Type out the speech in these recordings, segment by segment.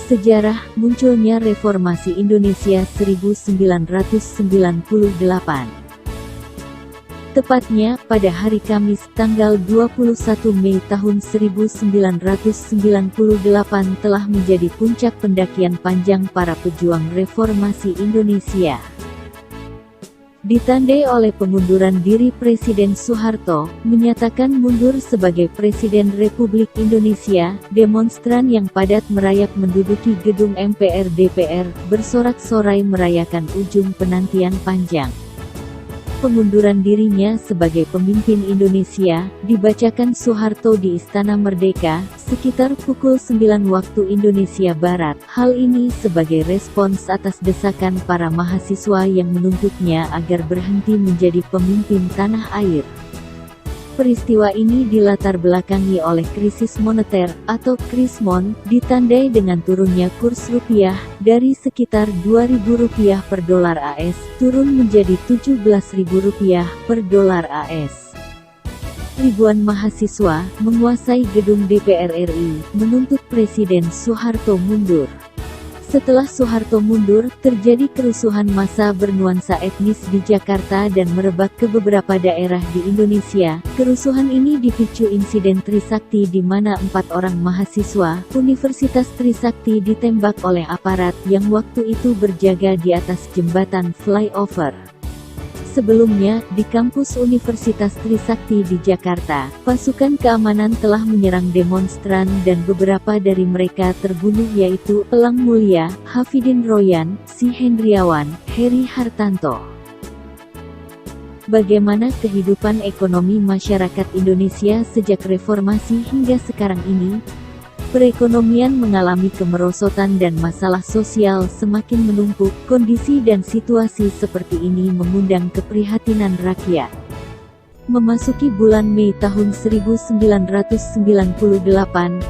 Sejarah munculnya Reformasi Indonesia 1998. Tepatnya, pada hari Kamis tanggal 21 Mei tahun 1998 telah menjadi puncak pendakian panjang para pejuang reformasi Indonesia. Ditandai oleh pengunduran diri Presiden Soeharto, menyatakan mundur sebagai Presiden Republik Indonesia, demonstran yang padat merayap menduduki gedung MPR DPR, bersorak-sorai merayakan ujung penantian panjang. Pengunduran dirinya sebagai pemimpin Indonesia, dibacakan Soeharto di Istana Merdeka, sekitar pukul 9 waktu Indonesia Barat. Hal ini sebagai respons atas desakan para mahasiswa yang menuntutnya agar berhenti menjadi pemimpin tanah air. Peristiwa ini dilatar belakangi oleh krisis moneter, atau Krismon, ditandai dengan turunnya kurs rupiah, dari sekitar Rp2.000 per dolar AS, turun menjadi Rp17.000 per dolar AS. Ribuan mahasiswa, menguasai gedung DPR RI, menuntut Presiden Soeharto mundur. Setelah Soeharto mundur, terjadi kerusuhan massa bernuansa etnis di Jakarta dan merebak ke beberapa daerah di Indonesia. Kerusuhan ini dipicu insiden Trisakti di mana 4 orang mahasiswa Universitas Trisakti ditembak oleh aparat yang waktu itu berjaga di atas jembatan flyover. Sebelumnya, di kampus Universitas Trisakti di Jakarta, pasukan keamanan telah menyerang demonstran dan beberapa dari mereka terbunuh yaitu Elang Mulia, Hafidin Royan, Si Hendriawan, Heri Hartanto. Bagaimana kehidupan ekonomi masyarakat Indonesia sejak reformasi hingga sekarang ini? Perekonomian mengalami kemerosotan dan masalah sosial semakin menumpuk. Kondisi dan situasi seperti ini mengundang keprihatinan rakyat. Memasuki bulan Mei tahun 1998,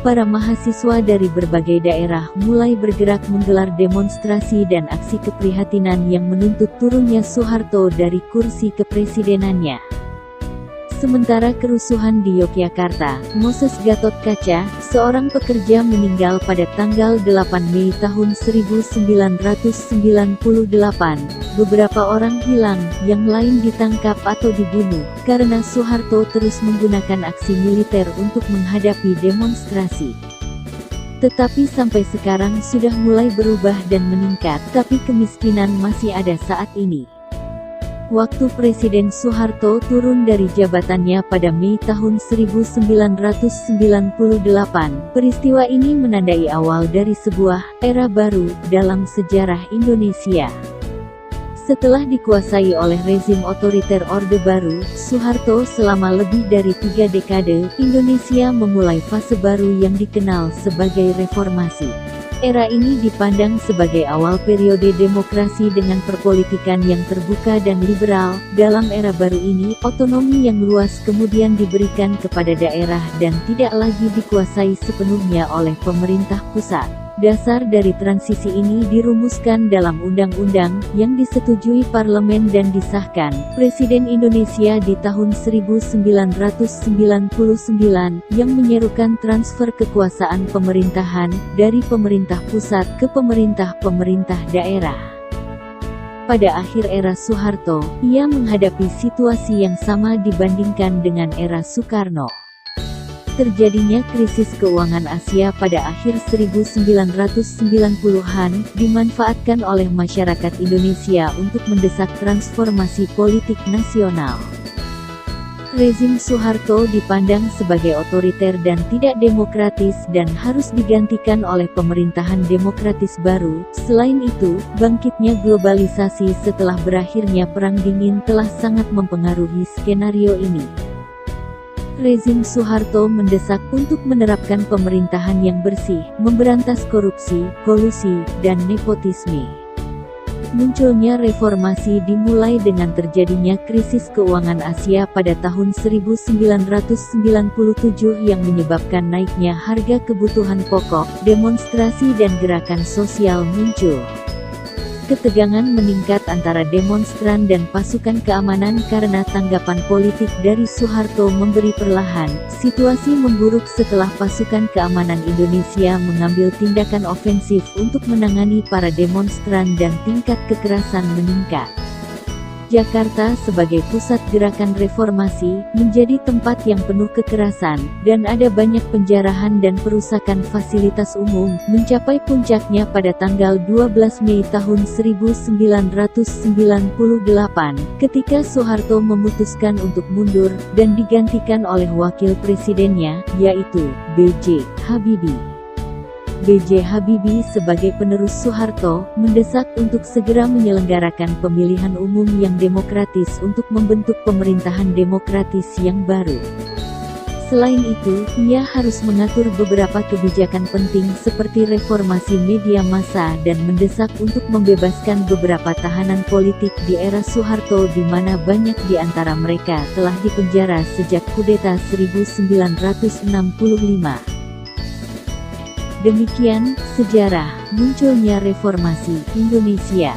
para mahasiswa dari berbagai daerah mulai bergerak menggelar demonstrasi dan aksi keprihatinan yang menuntut turunnya Soeharto dari kursi kepresidenannya. Sementara kerusuhan di Yogyakarta, Moses Gatotkaca, seorang pekerja meninggal pada tanggal 8 Mei tahun 1998. Beberapa orang hilang, yang lain ditangkap atau dibunuh, karena Soeharto terus menggunakan aksi militer untuk menghadapi demonstrasi. Tetapi sampai sekarang sudah mulai berubah dan meningkat, tapi kemiskinan masih ada saat ini. Waktu Presiden Soeharto turun dari jabatannya pada Mei tahun 1998, peristiwa ini menandai awal dari sebuah era baru dalam sejarah Indonesia. Setelah dikuasai oleh rezim otoriter Orde Baru, Soeharto selama lebih dari 3 dekade, Indonesia memulai fase baru yang dikenal sebagai reformasi. Era ini dipandang sebagai awal periode demokrasi dengan perpolitikan yang terbuka dan liberal. Dalam era baru ini, otonomi yang luas kemudian diberikan kepada daerah dan tidak lagi dikuasai sepenuhnya oleh pemerintah pusat. Dasar dari transisi ini dirumuskan dalam undang-undang yang disetujui parlemen dan disahkan Presiden Indonesia di tahun 1999 yang menyerukan transfer kekuasaan pemerintahan dari pemerintah pusat ke pemerintah daerah. Pada akhir era Soeharto, ia menghadapi situasi yang sama dibandingkan dengan era Soekarno. Terjadinya krisis keuangan Asia pada akhir 1990-an, dimanfaatkan oleh masyarakat Indonesia untuk mendesak transformasi politik nasional. Rezim Soeharto dipandang sebagai otoriter dan tidak demokratis dan harus digantikan oleh pemerintahan demokratis baru. Selain itu, bangkitnya globalisasi setelah berakhirnya Perang Dingin telah sangat mempengaruhi skenario ini. Rezim Soeharto mendesak untuk menerapkan pemerintahan yang bersih, memberantas korupsi, kolusi, dan nepotisme. Munculnya reformasi dimulai dengan terjadinya krisis keuangan Asia pada tahun 1997 yang menyebabkan naiknya harga kebutuhan pokok. Demonstrasi dan gerakan sosial muncul. ketegangan meningkat antara demonstran dan pasukan keamanan karena tanggapan politik dari Soeharto memberi perlahan. Situasi memburuk setelah pasukan keamanan Indonesia mengambil tindakan ofensif untuk menangani para demonstran dan tingkat kekerasan meningkat. Jakarta sebagai pusat gerakan reformasi, menjadi tempat yang penuh kekerasan, dan ada banyak penjarahan dan perusakan fasilitas umum, mencapai puncaknya pada tanggal 12 Mei tahun 1998, ketika Soeharto memutuskan untuk mundur, dan digantikan oleh wakil presidennya, yaitu B.J. Habibie. B.J. Habibie sebagai penerus Soeharto, mendesak untuk segera menyelenggarakan pemilihan umum yang demokratis untuk membentuk pemerintahan demokratis yang baru. Selain itu, ia harus mengatur beberapa kebijakan penting seperti reformasi media massa dan mendesak untuk membebaskan beberapa tahanan politik di era Soeharto di mana banyak di antara mereka telah dipenjara sejak kudeta 1965. Demikian, sejarah munculnya reformasi Indonesia.